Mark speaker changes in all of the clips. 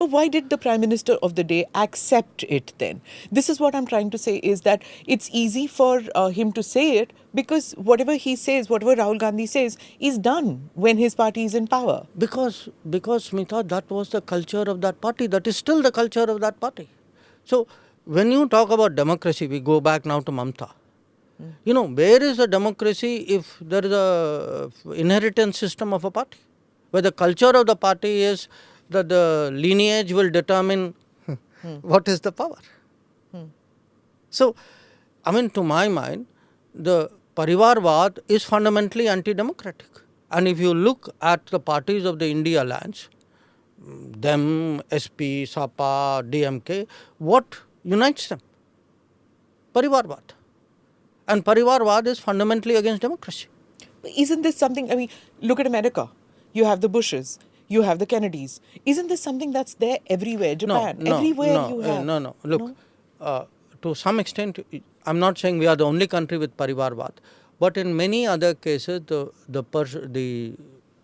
Speaker 1: But why did the Prime Minister of the day accept it then? This is what I'm trying to say, is that it's easy for him to say it because whatever he says, whatever Rahul Gandhi says, is done when his party is in power.
Speaker 2: Because Smita, that was the culture of that party. That is still the culture of that party. So when you talk about democracy, we go back now to Mamta. You know, where is the democracy if there is a inheritance system of a party? Where the culture of the party is that the lineage will determine what is the power. So, I mean, to my mind, the Parivarvad is fundamentally anti-democratic. And if you look at the parties of the India alliance, them, SP, SAPA, DMK, what unites them? Parivarvad. And Parivarvad is fundamentally against democracy.
Speaker 1: Isn't this something, I mean, look at America. You have the Bushes, you have the Kennedys. Isn't this something that's there everywhere? Japan, everywhere you have.
Speaker 2: No. Look, to some extent, I'm not saying we are the only country with Parivarvad, but in many other cases, the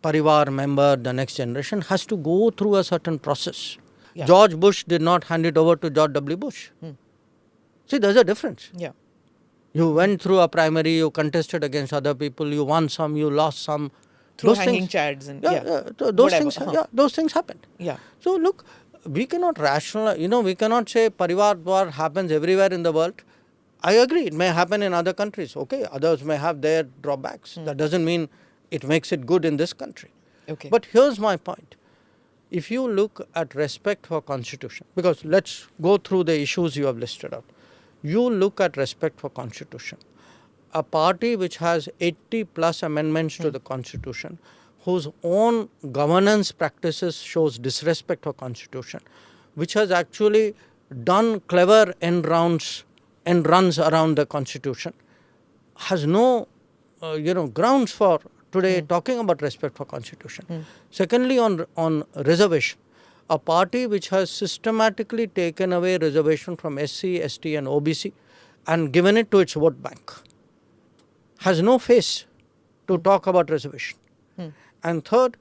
Speaker 2: Parivar member, the next generation, has to go through a certain process. Yeah. George Bush did not hand it over to George W. Bush. See, there's a difference.
Speaker 1: Yeah.
Speaker 2: You went through a primary, you contested against other people, you won some, you lost some.
Speaker 1: Through those hanging chads and
Speaker 2: those things happened.
Speaker 1: Yeah.
Speaker 2: So look, we cannot rationalize, we cannot say Parivarvad happens everywhere in the world. I agree, it may happen in other countries. Okay, others may have their drawbacks. That doesn't mean it makes it good in this country.
Speaker 1: Okay.
Speaker 2: But here's my point. If you look at respect for constitution, because let's go through the issues you have listed out. You look at respect for constitution. A party which has 80 plus amendments to the constitution, whose own governance practices shows disrespect for constitution, which has actually done clever end runs around the constitution, has no grounds for today talking about respect for constitution. Secondly, on reservation, a party which has systematically taken away reservation from SC, ST and OBC and given it to its vote bank, has no face to talk about reservation. And third,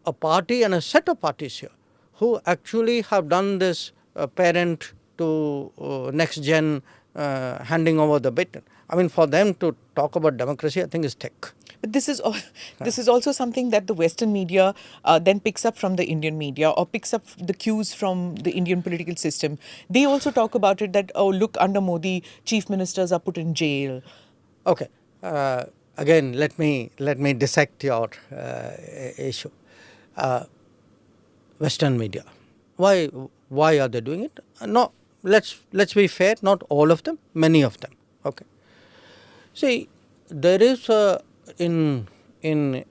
Speaker 2: a party and a set of parties here who actually have done this parent to next gen handing over the baton. I mean, for them to talk about democracy, I think is thick.
Speaker 1: But this is also something that the Western media then picks up from the Indian media, or picks up the cues from the Indian political system. They also talk about it that, oh, look, under Modi, chief ministers are put in jail.
Speaker 2: Okay. Again, let me dissect your issue. Western media. Why are they doing it? No, let's be fair. Not all of them. Many of them. Okay. See, there is in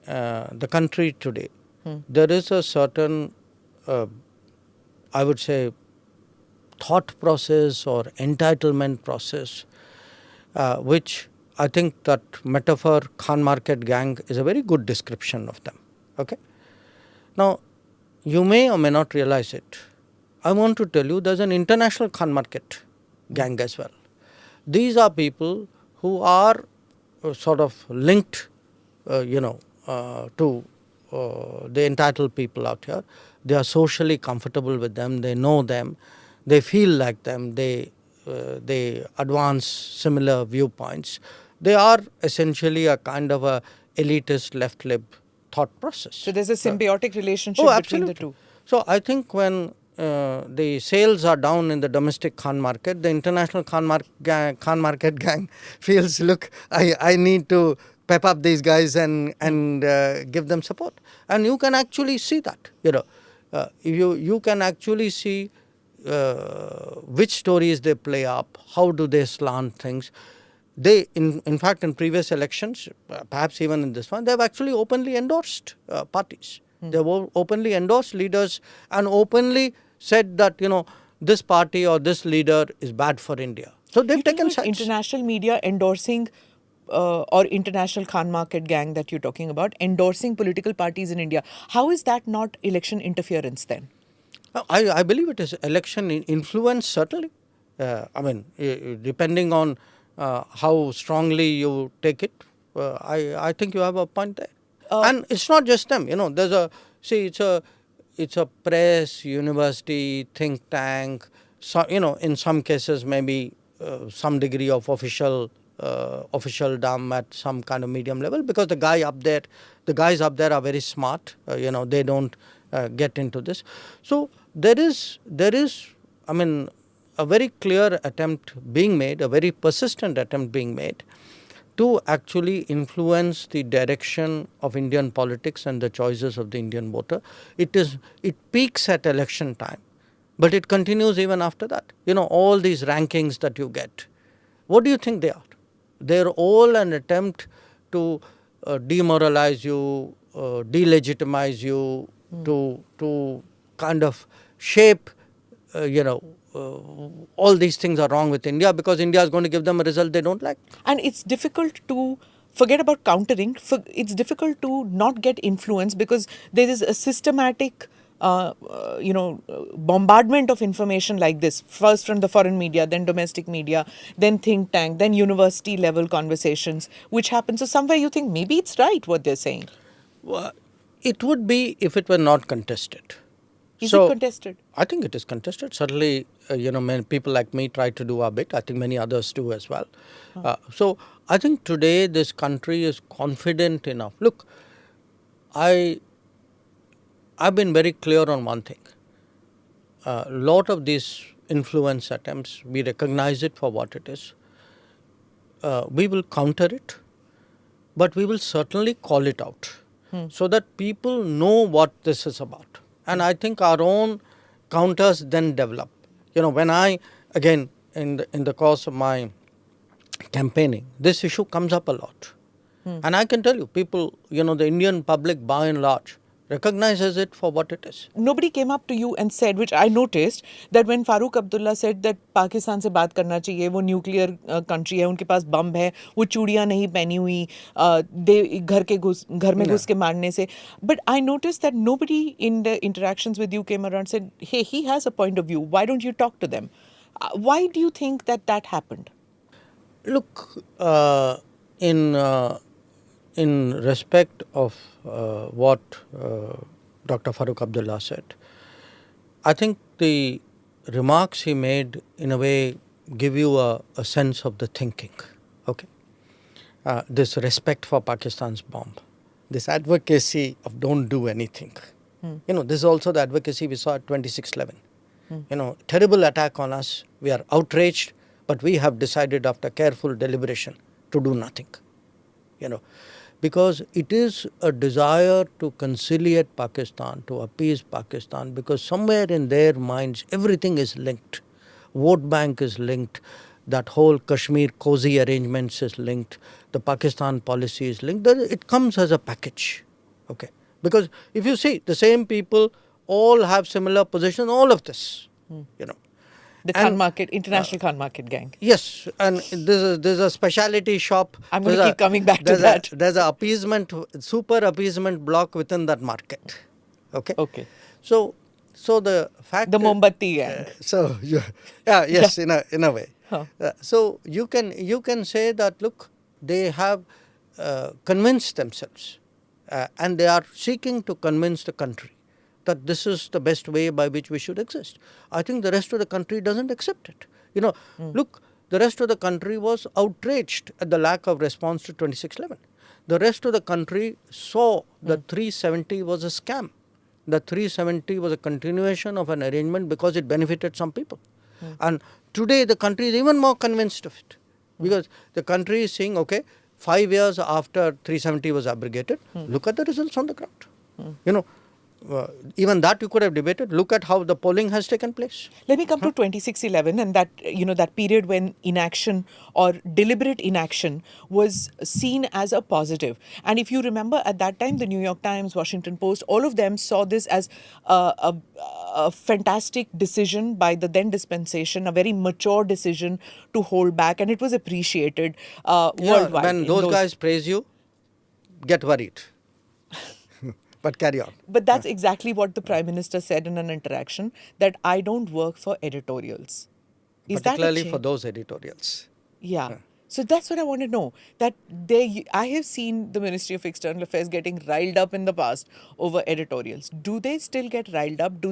Speaker 2: the country today, there is a certain, I would say, thought process or entitlement process, which I think that metaphor Khan Market gang is a very good description of them. Okay. Now, you may or may not realize it. I want to tell you there's an international Khan Market gang as well. These are people who are sort of linked, to the entitled people out here. They are socially comfortable with them. They know them. They feel like them. They advance similar viewpoints. They are essentially a kind of a elitist left-lib thought process.
Speaker 1: So there's a symbiotic relationship between the two.
Speaker 2: So I think when the sales are down in the domestic Khan market, the international Khan market gang feels, look, I need to pep up these guys and give them support. And you can actually see that. You can actually see which stories they play up, how do they slant things. They, in fact, in previous elections, perhaps even in this one, they have actually openly endorsed parties. They have openly endorsed leaders and openly said that, this party or this leader is bad for India. So they've taken sides.
Speaker 1: International media endorsing or international Khan market gang that you're talking about, endorsing political parties in India. How is that not election interference then?
Speaker 2: I believe it is election influence, certainly. Depending on how strongly you take it, I think you have a point there. And it's not just them. It's it's a press, university, think tank, so, in some cases maybe some degree of officialdom at some kind of medium level, because the guys up there are very smart. They don't get into this. So there is, I mean, a very clear attempt being made, a very persistent attempt being made to actually influence the direction of Indian politics and the choices of the Indian voter. It peaks at election time, but it continues even after that. All these rankings that you get, what do you think they are? They're all an attempt to demoralize you, delegitimize you, to kind of shape, all these things are wrong with India because India is going to give them a result they don't like.
Speaker 1: And it's difficult to forget about countering. It's difficult to not get influence because there is a systematic bombardment of information like this, first from the foreign media, then domestic media, then think tank, then university level conversations, which happen. So somewhere you think maybe it's right what they're saying.
Speaker 2: Well, it would be if it were not contested.
Speaker 1: Is it contested?
Speaker 2: I think it is contested. Certainly, many people like me try to do our bit. I think many others do as well. So I think today this country is confident enough. Look, I've been very clear on one thing. A lot of these influence attempts, we recognize it for what it is. We will counter it, but we will certainly call it out so that people know what this is about. And I think our own counters then develop. When I, again, in the course of my campaigning, this issue comes up a lot. And I can tell you, people, the Indian public by and large recognizes it for what it is.
Speaker 1: Nobody came up to you and said, which I noticed, that when Farooq Abdullah said that Pakistan se baat karna chahiye, wo nuclear country hai, unke paas bomb hai, wo chudiyan nahi pehni hui, घर में घुस के मारने से. But I noticed that nobody in the interactions with you came around and said, hey, he has a point of view. Why don't you talk to them? Why do you think that happened?
Speaker 2: Look, in respect of what Dr. Farooq Abdullah said, I think the remarks he made in a way give you a sense of the thinking. Okay, this respect for Pakistan's bomb, this advocacy of don't do anything. This is also the advocacy we saw at 26/11. Terrible attack on us. We are outraged, but we have decided after careful deliberation to do nothing. Because it is a desire to conciliate Pakistan, to appease Pakistan, because somewhere in their minds everything is linked. Vote bank is linked, that whole Kashmir cozy arrangements is linked, the Pakistan policy is linked. It comes as a package. Okay, because if you see, the same people all have similar positions, all of this,
Speaker 1: The Khan Market, International Khan Market gang.
Speaker 2: Yes, and there's a specialty shop.
Speaker 1: I'm going to keep coming back to that.
Speaker 2: There's a super appeasement block within that market. Okay.
Speaker 1: Okay.
Speaker 2: So the fact
Speaker 1: the Mombatti gang.
Speaker 2: Yes, in a way.
Speaker 1: Huh.
Speaker 2: So you can say that, look, they have convinced themselves, and they are seeking to convince the country that this is the best way by which we should exist. I think the rest of the country doesn't accept it. Look, the rest of the country was outraged at the lack of response to 26/11. The rest of the country saw that 370 was a scam. The 370 was a continuation of an arrangement because it benefited some people. And today the country is even more convinced of it. Because the country is saying, okay, 5 years after 370 was abrogated, look at the results on the ground. Even that you could have debated. Look at how the polling has taken place.
Speaker 1: Let me come to 26/11 and that period when inaction or deliberate inaction was seen as a positive. And if you remember, at that time, the New York Times, Washington Post, all of them saw this as a fantastic decision by the then dispensation, a very mature decision to hold back, and it was appreciated worldwide.
Speaker 2: When those guys praise you, get worried. But carry on.
Speaker 1: But that's exactly what the Prime Minister said in an interaction, that I don't work for editorials.
Speaker 2: Particularly for those editorials.
Speaker 1: Yeah. So that's what I want to know. That I have seen the Ministry of External Affairs getting riled up in the past over editorials. Do they still get riled up? Do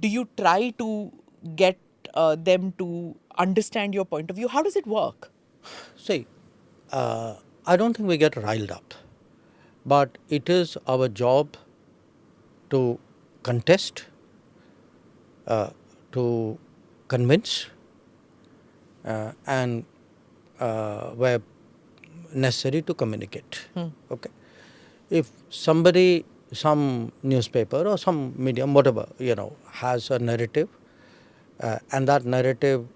Speaker 1: you try to get them to understand your point of view? How does it work?
Speaker 2: See, I don't think we get riled up, but it is our job to contest, to convince, and where necessary to communicate. Okay. If somebody, some newspaper or some medium, whatever, has a narrative, and that narrative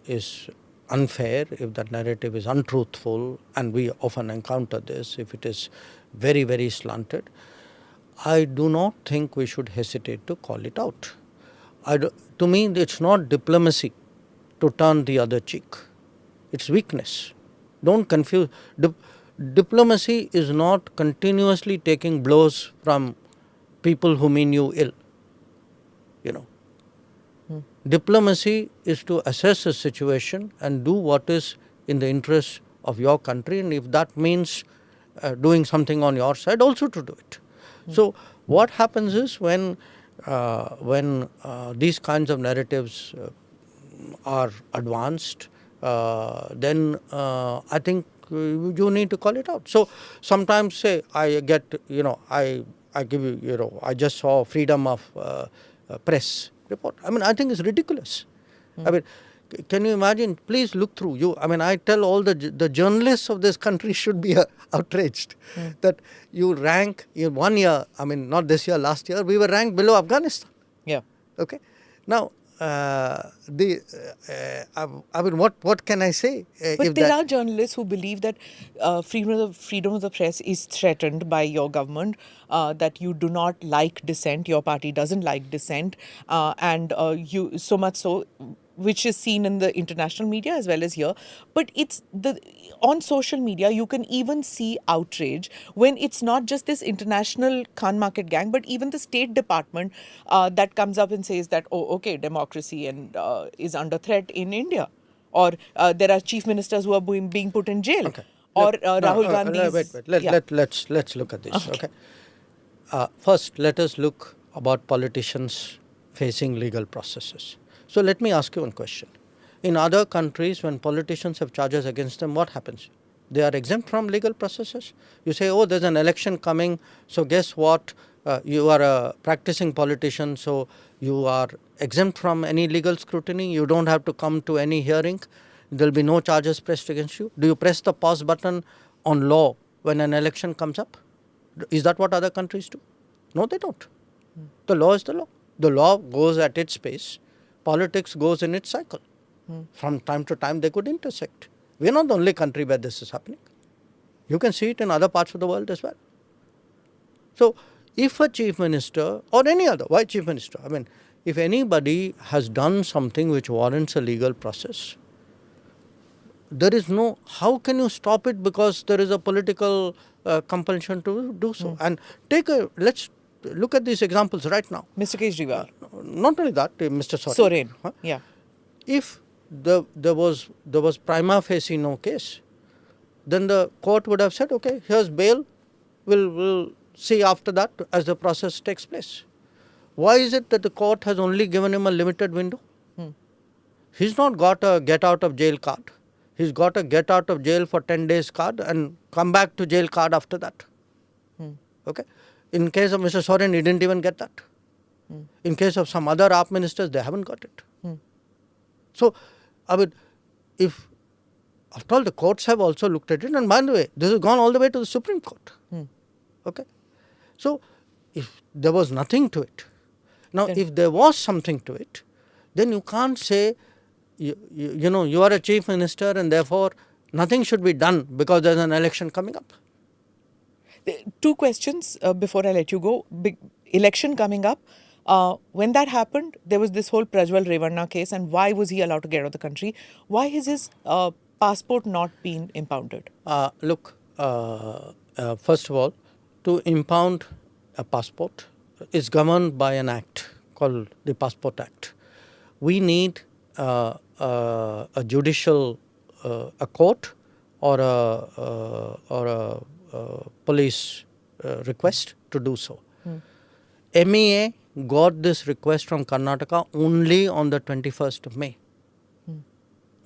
Speaker 2: is unfair, if that narrative is untruthful, and we often encounter this, if it is very, very slanted, I do not think we should hesitate to call it out. To me, it's not diplomacy to turn the other cheek. It's weakness. Don't confuse. Diplomacy is not continuously taking blows from people who mean you ill. Diplomacy is to assess a situation and do what is in the interest of your country, and if that means doing something on your side, also to do it. So what happens is when these kinds of narratives are advanced, then I think you need to call it out. So sometimes, say, I get, I give you, I just saw freedom of press report. I mean, I think it's ridiculous. I mean, can you imagine? Please look through. I tell all the journalists of this country should be outraged that you rank in 1 year. I mean, not this year, last year, we were ranked below Afghanistan.
Speaker 1: Yeah.
Speaker 2: Okay. Now, what can I say?
Speaker 1: But there are journalists who believe that freedom of the press is threatened by your government, that you do not like dissent, your party doesn't like dissent, and you so much so, which is seen in the international media as well as here. But on social media, you can even see outrage when it's not just this international Khan market gang, but even the State Department that comes up and says that, oh, okay, democracy and is under threat in India. Or there are chief ministers who are being put in jail.
Speaker 2: Okay.
Speaker 1: Or Rahul Gandhi's...
Speaker 2: Wait. Let's look at this. Okay. First, let us look about politicians facing legal processes. So let me ask you one question. In other countries, when politicians have charges against them, what happens? They are exempt from legal processes. You say, oh, there's an election coming, so guess what? You are a practicing politician, so you are exempt from any legal scrutiny. You don't have to come to any hearing. There will be no charges pressed against you. Do you press the pause button on law when an election comes up? Is that what other countries do? No, they don't. The law is the law. The law goes at its pace. Politics goes in its cycle. From time to time, they could intersect. We are not the only country where this is happening. You can see it in other parts of the world as well. So, if a chief minister or any other, why chief minister? I mean, if anybody has done something which warrants a legal process, there is no, how can you stop it because there is a political compulsion to do so? And let's look at these examples right now.
Speaker 1: Mr. Kejriwal.
Speaker 2: Not only that, Mr.
Speaker 1: Soren. Yeah.
Speaker 2: If there was prima facie no case, then the court would have said, okay, here's bail, we'll see after that as the process takes place. Why is it that the court has only given him a limited window? He's not got a get out of jail card. He's got a get out of jail for 10 days card and come back to jail card after that. Okay. In case of Mr. Soren, he didn't even get that. In case of some other AAP ministers, they haven't got it. So, I mean, if, after all, the courts have also looked at it, and by the way, this has gone all the way to the Supreme Court. Okay. So, if there was nothing to it, now if there was something to it, then you can't say, you are a chief minister and therefore nothing should be done because there's an election coming up.
Speaker 1: Two questions before I let you go. Big election coming up. When that happened, there was this whole Prajwal Revanna case, and why was he allowed to get out of the country? Why has his passport not been impounded?
Speaker 2: Look, first of all, to impound a passport is governed by an act called the Passport Act. We need a judicial a court or a police request to do so. MEA got this request from Karnataka only on the 21st of May.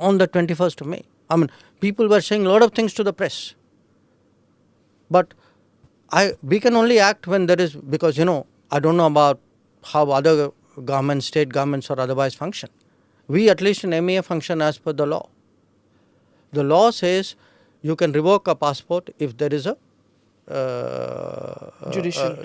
Speaker 2: On the 21st of May. I mean, people were saying a lot of things to the press. But we can only act when there is, because, I don't know about how other governments, state governments or otherwise function. We, at least in MEA, function as per the law. The law says you can revoke a passport if there is a
Speaker 1: Judicial.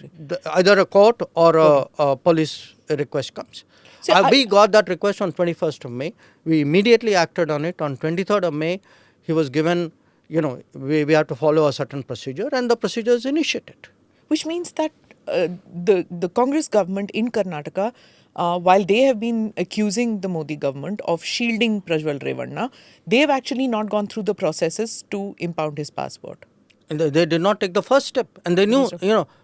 Speaker 2: either a court or a police request comes.
Speaker 1: So
Speaker 2: we got that request on 21st of May. We immediately acted on it. On 23rd of May, he was given, we have to follow a certain procedure, and the procedure is initiated.
Speaker 1: Which means that the Congress government in Karnataka, while they have been accusing the Modi government of shielding Prajwal Revanna, they have actually not gone through the processes to impound his passport.
Speaker 2: And they did not take the first step. And they knew,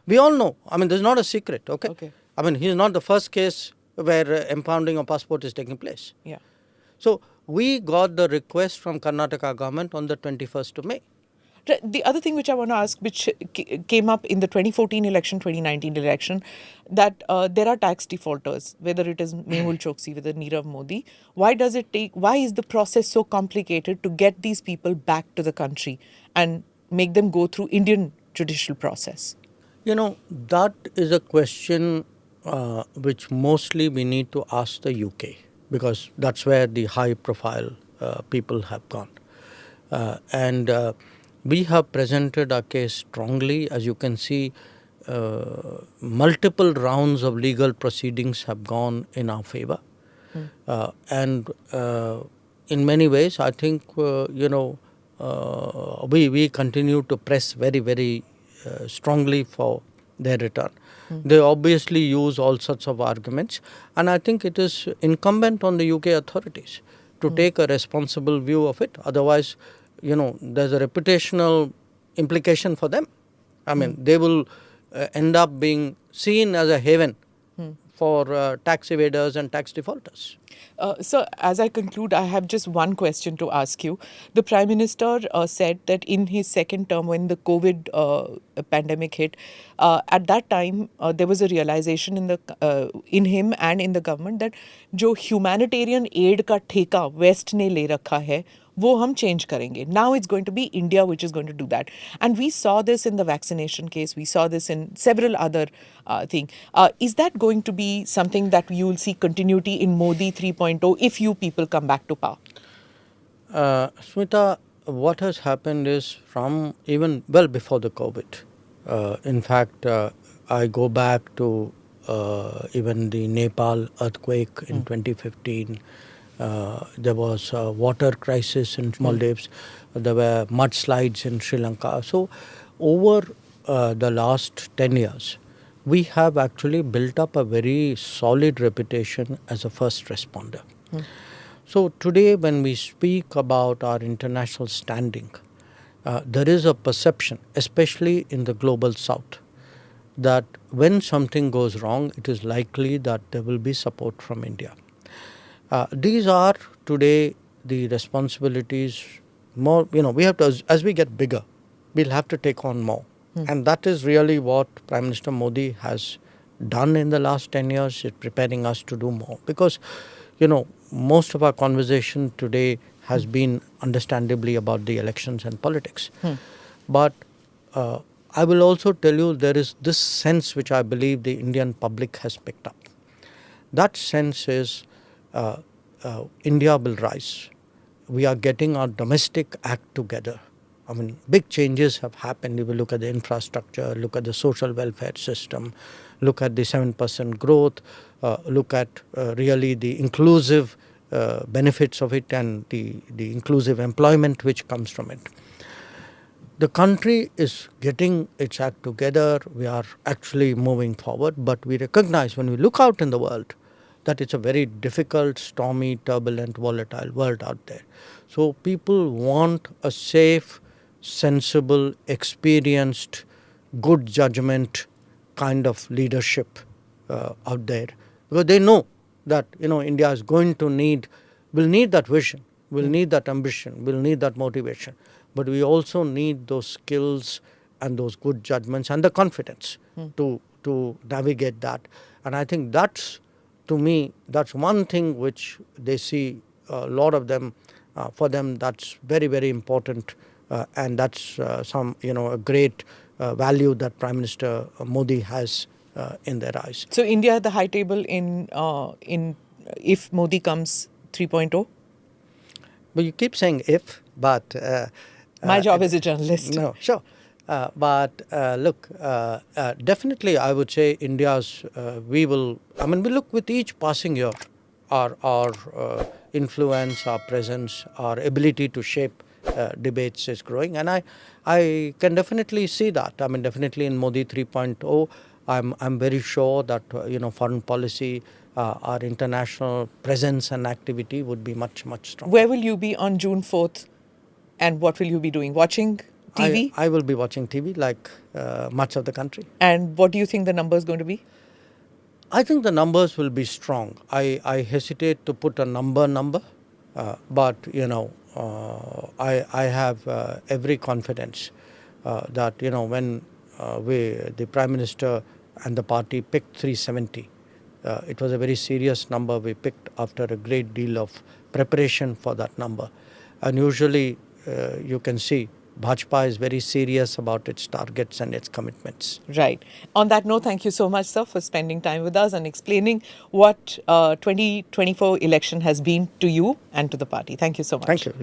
Speaker 2: we all know. I mean, this is not a secret, okay? I mean, he is not the first case where impounding a passport is taking place.
Speaker 1: Yeah.
Speaker 2: So, we got the request from Karnataka government on the 21st of May.
Speaker 1: The other thing which I want to ask, which came up in the 2014 election, 2019 election, that there are tax defaulters, whether it is Mehul Choksi, whether Nirav Modi. Why is the process so complicated to get these people back to the country and make them go through Indian judicial process?
Speaker 2: That is a question which mostly we need to ask the UK, because that's where the high profile people have gone. And we have presented our case strongly. As you can see, multiple rounds of legal proceedings have gone in our favor. And in many ways, I think, we continue to press very, very strongly for their return. They obviously use all sorts of arguments, and I think it is incumbent on the UK authorities to take a responsible view of it. Otherwise, there's a reputational implication for them. I mean, they will end up being seen as a haven for tax evaders and tax defaulters.
Speaker 1: So, as I conclude, I have just one question to ask you. The Prime Minister said that in his second term, when the COVID pandemic hit, at that time there was a realization in him and in the government that जो humanitarian aid का ठेका West ने ले रखा है, वो हम change करेंगे. Now it's going to be India which is going to do that. And we saw this in the vaccination case. We saw this in several other things. Is that going to be something that you will see continuity in Modi 3.0 if you people come back to power?
Speaker 2: Smita, what has happened is from even well before the COVID. In fact, I go back to even the Nepal earthquake in 2015. There was a water crisis in Maldives. There were mudslides in Sri Lanka. So, over the last 10 years, we have actually built up a very solid reputation as a first responder. So, today when we speak about our international standing, there is a perception, especially in the global south, that when something goes wrong, it is likely that there will be support from India. These are today the responsibilities more, we have to, as we get bigger, we'll have to take on more. And that is really what Prime Minister Modi has done in the last 10 years, is preparing us to do more. Because, most of our conversation today has been understandably about the elections and politics. But I will also tell you there is this sense which I believe the Indian public has picked up. That sense is India will rise. We are getting our domestic act together. I mean, big changes have happened. If you look at the infrastructure, look at the social welfare system, look at the 7% growth, look at really the inclusive benefits of it and the inclusive employment which comes from it. The country is getting its act together. We are actually moving forward, but we recognize when we look out in the world that it's a very difficult, stormy, turbulent, volatile world out there. So people want a safe, sensible, experienced, good judgment kind of leadership out there, because they know that India is will need that vision. we'll need that ambition, we'll need that motivation, but we also need those skills and those good judgments and the confidence to navigate that. And I think that's, to me, that's one thing which they see a lot of them, for them that's very, very important, and that's a great value that Prime Minister Modi has in their eyes.
Speaker 1: So India at the high table in if Modi comes 3.0?
Speaker 2: But you keep saying if, but...
Speaker 1: My job as a journalist.
Speaker 2: No, sure. But look, definitely I would say India's, we look with each passing year, our influence, our presence, our ability to shape debates is growing. And I can definitely see that. Definitely in Modi 3.0, I'm very sure that, foreign policy, our international presence and activity would be much, much stronger.
Speaker 1: Where will you be on June 4th? And what will you be doing? Watching TV?
Speaker 2: I will be watching TV like much of the country.
Speaker 1: And what do you think the number is going to be?
Speaker 2: I think the numbers will be strong. I hesitate to put a number, but I have every confidence that when the Prime Minister and the party picked 370, it was a very serious number we picked after a great deal of preparation for that number. And usually you can see Bhajpa is very serious about its targets and its commitments.
Speaker 1: Right. On that note, thank you so much, sir, for spending time with us and explaining what 2024 election has been to you and to the party. Thank you so much.
Speaker 2: Thank you.